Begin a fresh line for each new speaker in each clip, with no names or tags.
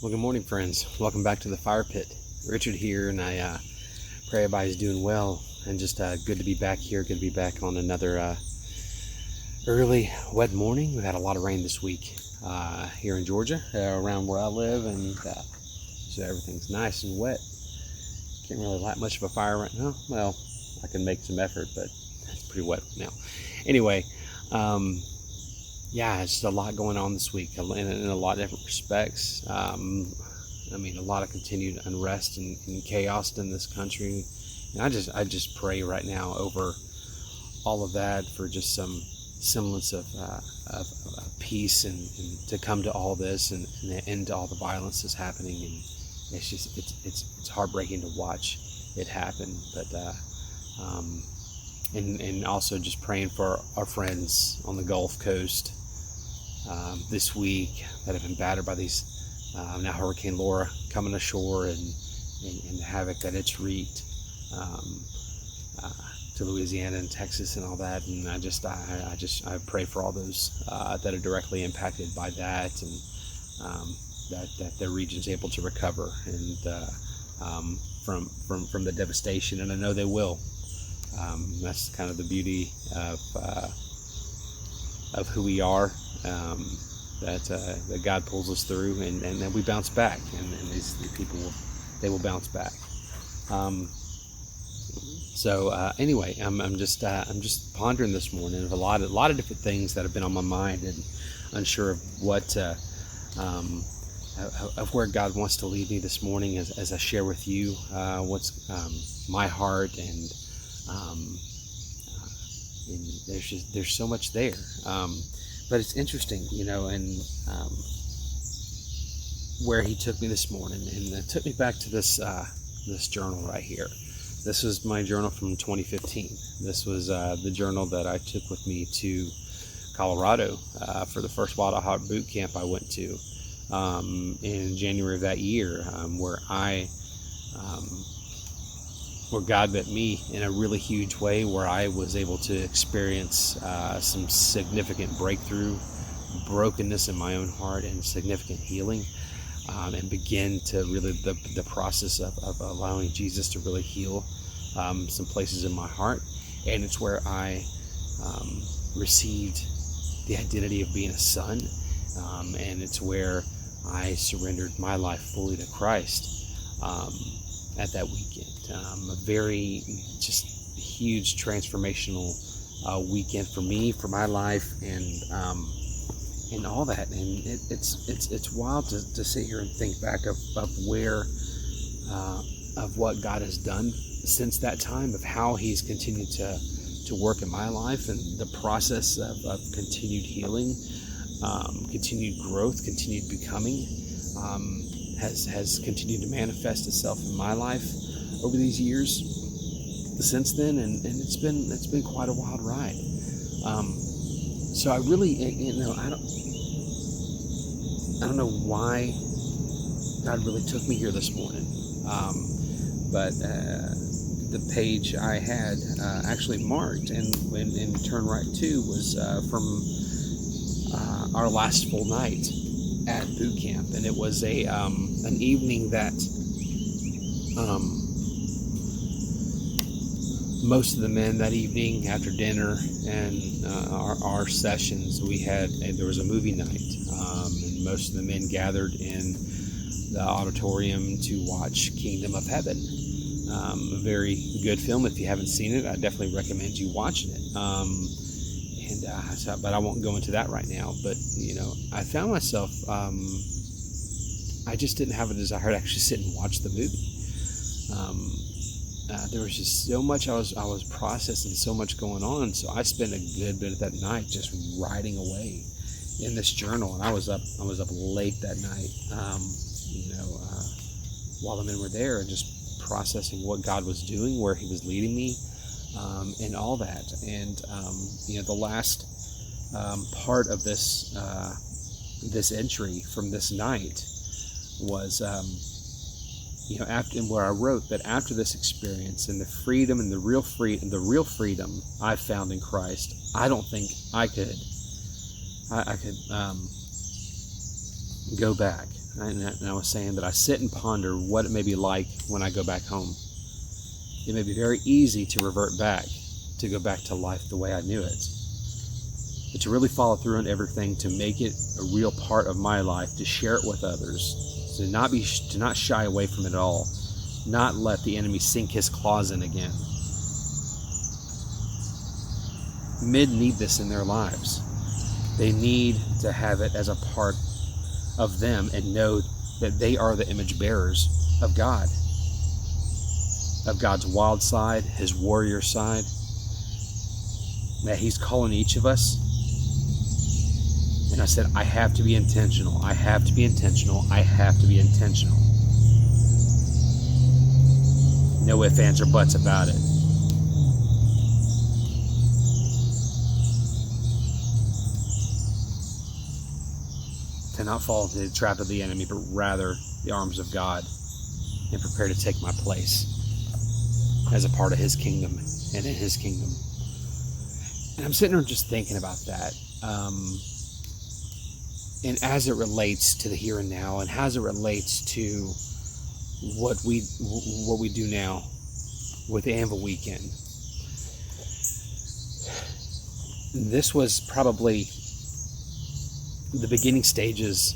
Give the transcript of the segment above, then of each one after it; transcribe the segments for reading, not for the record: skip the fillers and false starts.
Well, good morning, friends. Welcome back to the Firepit. Richard here, and I pray everybody's doing well. And just good to be back here. Good to be back on another early wet morning. We've had a lot of rain this week here in Georgia, around where I live, and so everything's nice and wet. Can't really light much of a fire right now. Well, I can make some effort, but it's pretty wet now. Anyway, yeah, it's just a lot going on this week in a lot of different respects. A lot of continued unrest and chaos in this country. And I just pray right now over all of that for just some semblance of peace and to come to all this and an end to all the violence that's happening. And it's heartbreaking to watch it happen. But and also just praying for our friends on the Gulf Coast this week that have been battered by these now Hurricane Laura coming ashore and the havoc that it's wreaked to Louisiana and Texas and all that. And I pray for all those that are directly impacted by that, and that their region's able to recover and from the devastation, and I know they will. That's kind of the beauty of who we are, that God pulls us through, and then we bounce back, and these people they will bounce back. Anyway, I'm just pondering this morning of a lot of different things that have been on my mind, and unsure of what of where God wants to lead me this morning as I share with you what's my heart, and there's so much there. But it's interesting, and where he took me this morning, and it took me back to this journal right here. This was my journal from 2015. This was the journal that I took with me to Colorado for the first Wild at Heart boot camp I went to in January of that year, where God met me in a really huge way, where I was able to experience some significant breakthrough, brokenness in my own heart, and significant healing, and begin to really the process of allowing Jesus to really heal some places in my heart. And it's where I received the identity of being a son, and it's where I surrendered my life fully to Christ at that weekend. A very just huge transformational weekend for me, for my life, and all that. And it's wild to sit here and think back of where of what God has done since that time, of how He's continued to work in my life, and the process of continued healing, continued growth, continued becoming has continued to manifest itself in my life over these years since then, and it's been quite a wild ride. So I really, I don't know why God really took me here this morning, but the page I had actually marked and turned right to was from our last full night at boot camp, and it was an evening that most of the men that evening, after dinner and our sessions, there was a movie night, and most of the men gathered in the auditorium to watch Kingdom of Heaven, a very good film. If you haven't seen it, I definitely recommend you watching it. But I won't go into that right now. But I found myself, I just didn't have a desire to actually sit and watch the movie. There was just so much I was processing, so much going on. So I spent a good bit of that night just writing away in this journal, and I was up late that night, while the men were there, and just processing what God was doing, where He was leading me, and all that. And the last part of this entry from this night was after, where I wrote that after this experience and the freedom and the real freedom I found in Christ, I don't think I could go back. and I was saying that I sit and ponder what it may be like when I go back home. It may be very easy to revert back, to go back to life the way I knew it. But to really follow through on everything, to make it a real part of my life, to share it with others, to not shy away from it at all, not let the enemy sink his claws in again. Men need this in their lives. They need to have it as a part of them and know that they are the image bearers of God, of God's wild side, his warrior side, that he's calling each of us. And I said, I have to be intentional. I have to be intentional. I have to be intentional. No ifs, ands, or buts about it. To not fall into the trap of the enemy, but rather the arms of God, and prepare to take my place as a part of his kingdom and in his kingdom. And I'm sitting there just thinking about that. And as it relates to the here and now, and as it relates to what we do now with Anvil Weekend. This was probably the beginning stages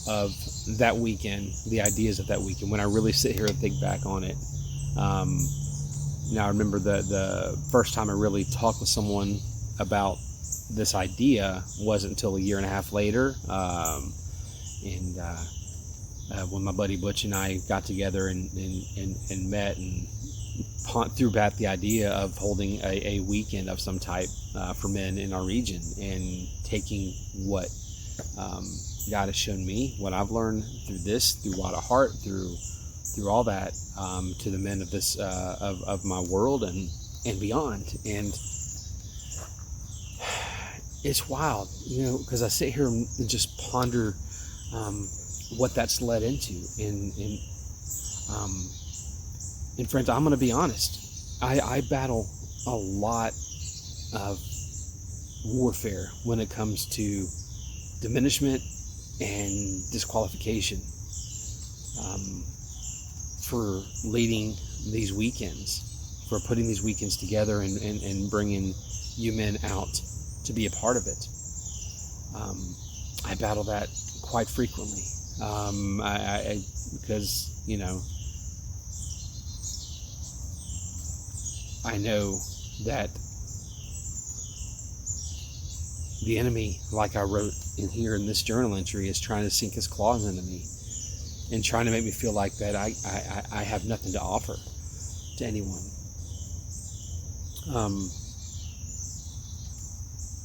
of that weekend, the ideas of that weekend, when I really sit here and think back on it. Now I remember the first time I really talked with someone about this idea wasn't until a year and a half later, when my buddy Butch and I got together and met and threw back the idea of holding a weekend of some type for men in our region, and taking what God has shown me, what I've learned through this, through Wide of Heart, through all that, to the men of this of my world and beyond. And it's wild, because I sit here and just ponder what that's led into. And friends, I'm going to be honest. I battle a lot of warfare when it comes to diminishment and disqualification for leading these weekends, for putting these weekends together and bringing you men out to be a part of it. I battle that quite frequently, because I know that the enemy, like I wrote in here in this journal entry, is trying to sink his claws into me and trying to make me feel like that I have nothing to offer to anyone.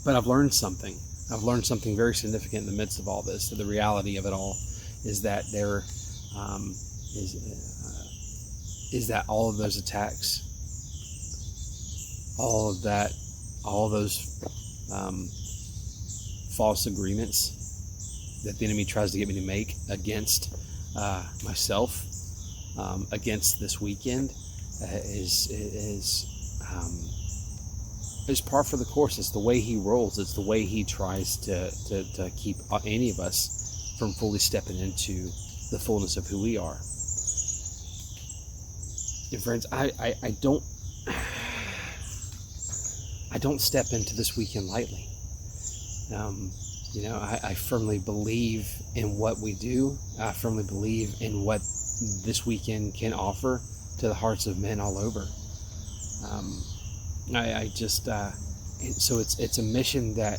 But I've learned something. I've learned something very significant in the midst of all this. So the reality of it all is that there is that all of those attacks, all of those false agreements that the enemy tries to get me to make against myself, against this weekend, is par for the course. It's the way he rolls. It's the way he tries to keep any of us from fully stepping into the fullness of who we are. And friends, I don't step into this weekend lightly. I firmly believe in what we do. I firmly believe in what this weekend can offer to the hearts of men all over. So it's a mission that,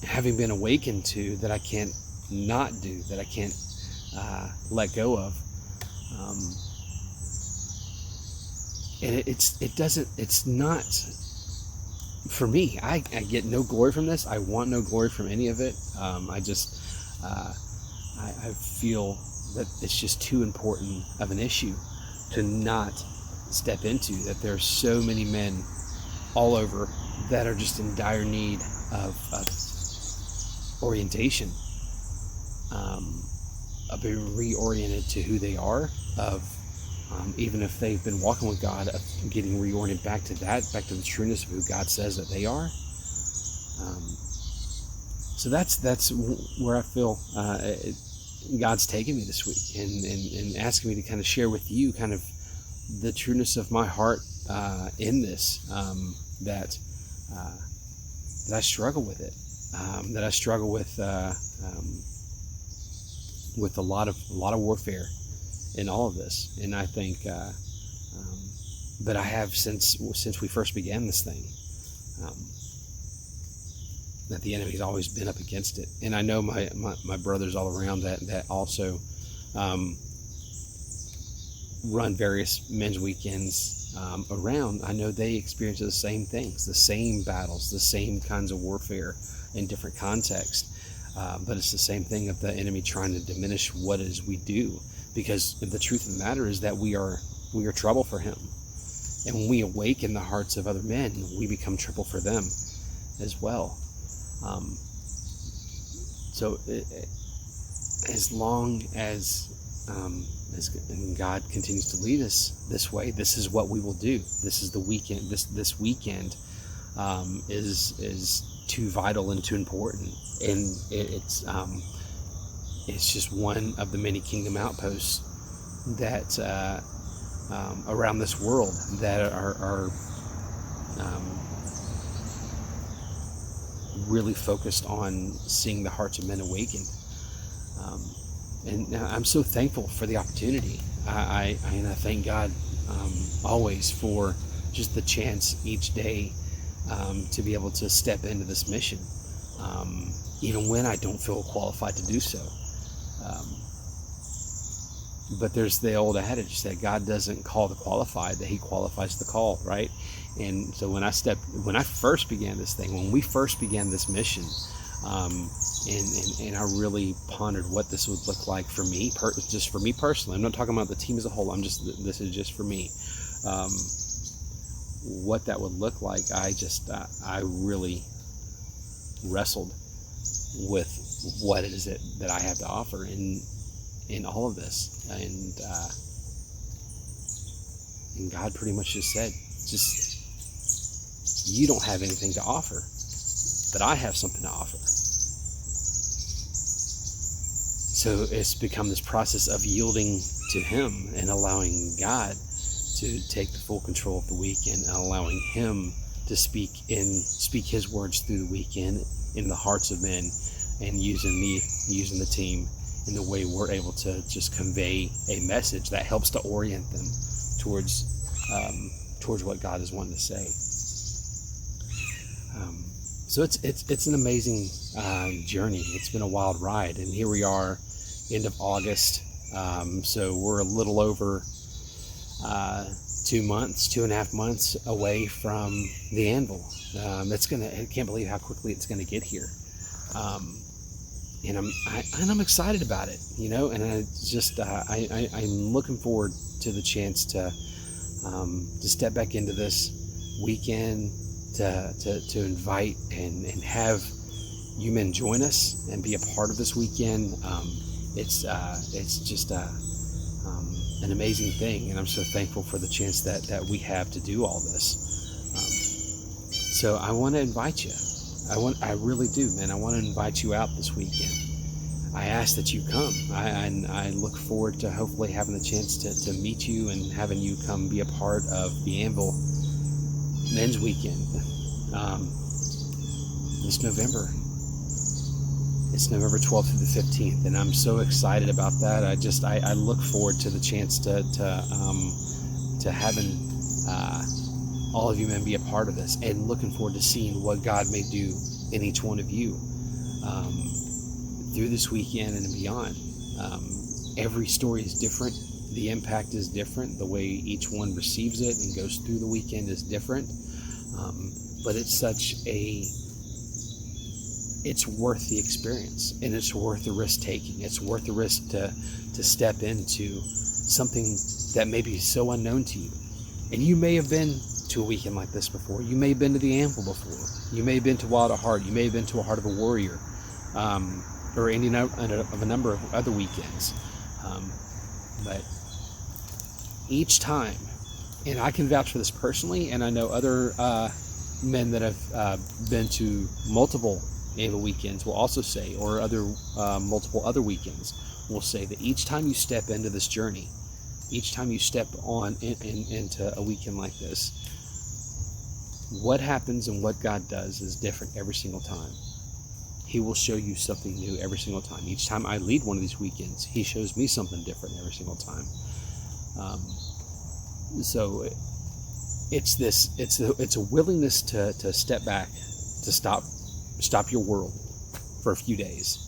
having been awakened to, that I can't not do, that I can't let go of. And it's not for me. I get no glory from this. I want no glory from any of it. I feel that it's just too important of an issue to not step into, that there's so many men all over that are just in dire need of orientation, of being reoriented to who they are, of even if they've been walking with God, of getting reoriented back to the trueness of who God says that they are. So that's where I feel God's taken me this week and asking me to kind of share with you kind of the trueness of my heart in this, that I struggle with it, that I struggle with a lot of warfare in all of this. And I think but I have since we first began this thing, that the enemy's always been up against it. And I know my brothers all around that also run various men's weekends around. I know they experience the same things, the same battles, the same kinds of warfare in different contexts. But it's the same thing of the enemy trying to diminish what it is we do, because the truth of the matter is that we are trouble for him. And when we awaken the hearts of other men, we become trouble for them as well. So as long as God continues to lead us this way, this is what we will do. This is the weekend. This weekend is too vital and too important, and it's just one of the many kingdom outposts that around this world that are really focused on seeing the hearts of men awakened. And I'm so thankful for the opportunity. I thank God always for just the chance each day to be able to step into this mission, even when I don't feel qualified to do so. But there's the old adage that God doesn't call the qualified, that he qualifies the call, right? And so when I first began this thing, when we first began this mission, and I really pondered what this would look like for me, just for me personally. I'm not talking about the team as a whole. This is just for me. What that would look like, I really wrestled with what it is that I have to offer in all of this, and God pretty much just said, you don't have anything to offer, but I have something to offer. So it's become this process of yielding to him and allowing God to take the full control of the weekend, and allowing him to speak his words through the weekend in the hearts of men, and using the team in the way we're able to just convey a message that helps to orient them towards what God is wanting to say. So it's an amazing journey. It's been a wild ride, and here we are, end of August. So we're a little over 2.5 months away from the Anvil. I can't believe how quickly it's gonna get here. And I'm excited about it, and I'm looking forward to the chance to step back into this weekend, to invite and have you men join us and be a part of this weekend. It's just an amazing thing, and I'm so thankful for the chance that we have to do all this. So I want to invite you. I really do, man. I want to invite you out this weekend. I ask that you come. I look forward to hopefully having the chance to meet you and having you come be a part of the Anvil Men's Weekend this November. It's November 12th through the 15th, and I'm so excited about that. I look forward to the chance to having all of you men be a part of this, and looking forward to seeing what God may do in each one of you through this weekend and beyond. Every story is different. The impact is different. The way each one receives it and goes through the weekend is different. But it's it's worth the experience, and it's worth the risk taking. It's worth the risk to step into something that may be so unknown to you. And you may have been to a weekend like this before. You may have been to the Anvil before. You may have been to Wild at Heart. You may have been to a Heart of a Warrior, or any of a number of other weekends. But each time, and I can vouch for this personally, and I know other men that have been to multiple Anvil weekends will also say, or other multiple other weekends will say, that each time you step into this journey, each time you step on into a weekend like this, what happens and what God does is different every single time. He will show you something new every single time. Each time I lead one of these weekends, he shows me something different every single time. So it's a willingness to step back, to stop your world for a few days,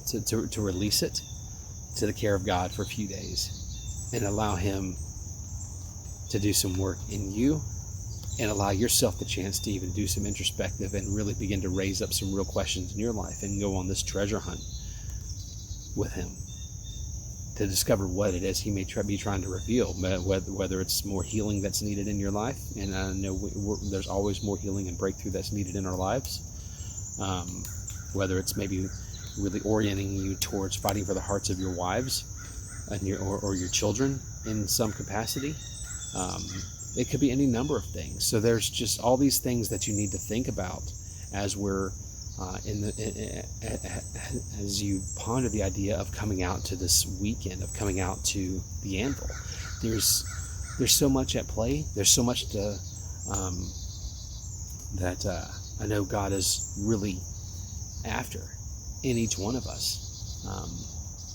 to release it to the care of God for a few days, and allow him to do some work in you, and allow yourself the chance to even do some introspective and really begin to raise up some real questions in your life and go on this treasure hunt with him to discover what it is he may be trying to reveal, whether it's more healing that's needed in your life. And I know there's always more healing and breakthrough that's needed in our lives. Whether it's maybe really orienting you towards fighting for the hearts of your wives and or your children in some capacity. It could be any number of things. So there's just all these things that you need to think about as we're as you ponder the idea of coming out to this weekend, of coming out to the Anvil. There's so much at play. There's so much that I know God is really after in each one of us.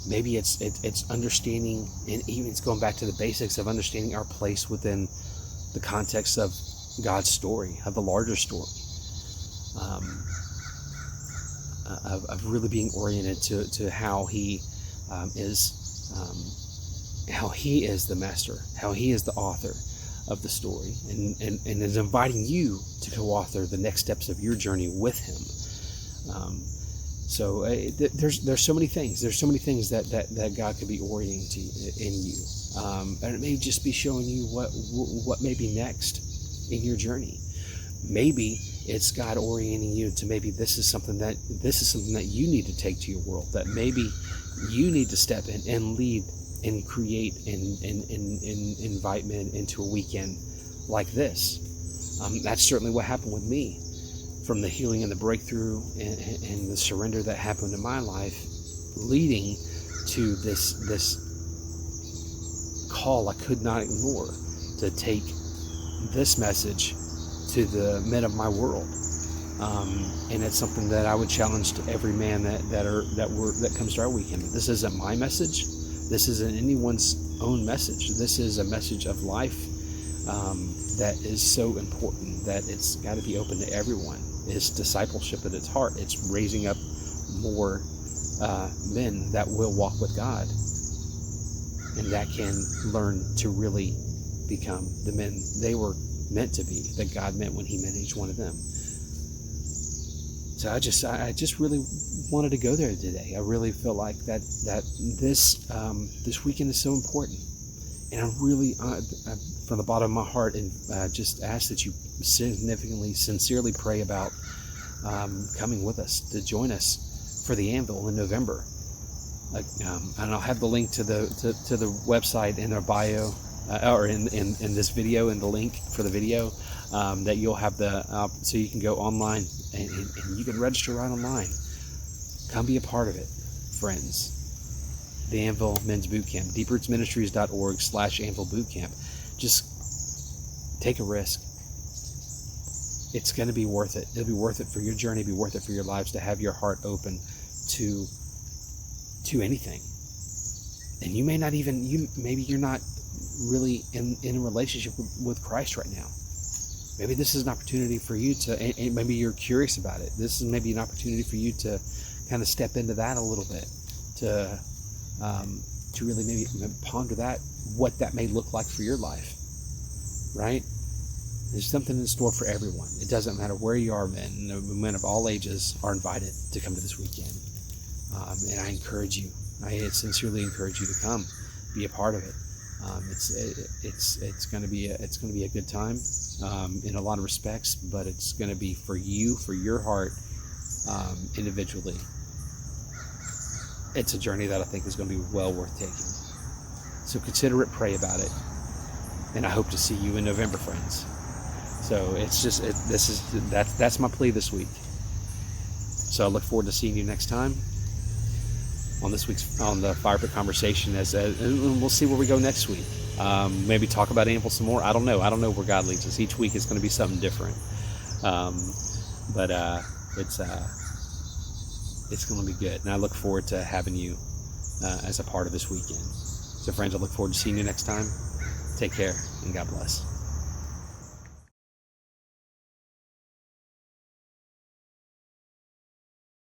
Maybe it's understanding, and even it's going back to the basics of understanding our place within the context of God's story, of the larger story, of really being oriented to how He is the master, how He is the author of the story, and is inviting you to co-author the next steps of your journey with Him. So there's so many things. There's so many things that God could be orienting in you, and it may just be showing you what may be next in your journey. Maybe it's God orienting you to maybe this is something that you need to take to your world. That maybe you need to step in and lead and create and invite men into a weekend like this. That's certainly what happened with me. From the healing and the breakthrough and the surrender that happened in my life, leading to this call I could not ignore to take this message to the men of my world, and it's something that I would challenge to every man that comes to our weekend. This isn't my message. This isn't anyone's own message. This is a message of life that is so important that it's got to be open to everyone. It's discipleship at its heart. It's raising up more men that will walk with God and that can learn to really become the men they were meant to be, that God meant when He meant each one of them. So I just really wanted to go there today. I really feel like that this weekend is so important, and I really from the bottom of my heart and just ask that you sincerely pray about coming with us to join us for the Anvil in November. And I'll have the link to the website in our bio, or in this video, in the link for the video, that you'll have so you can go online and you can register right online. Come be a part of it, friends. The Anvil Men's Boot Camp, deeprootsministries.org/Anvil Boot Camp. Just take a risk. It's going to be worth it. It'll be worth it for your journey, be worth it for your lives, to have your heart open to anything. And you may not even, maybe you're not really in a relationship with Christ right now. Maybe this is an opportunity for you to, and maybe you're curious about it. This is maybe an opportunity for you to kind of step into that a little bit, to really maybe ponder that, what that may look like for your life, right? There's something in store for everyone. It doesn't matter where you are, men. Men of all ages are invited to come to this weekend. And I encourage you. I sincerely encourage you to come, be a part of it. It's going to be a good time in a lot of respects, but it's going to be for you, for your heart, individually. It's a journey that I think is going to be well worth taking. So consider it, pray about it, and I hope to see you in November, friends. So it's just that's my plea this week. So I look forward to seeing you next time on this week's on the Firepit conversation. And we'll see where we go next week. Maybe talk about Anvil some more. I don't know where God leads us. Each week is going to be something different. But it's going to be good, and I look forward to having you as a part of this weekend. So friends, I look forward to seeing you next time. Take care, and God bless.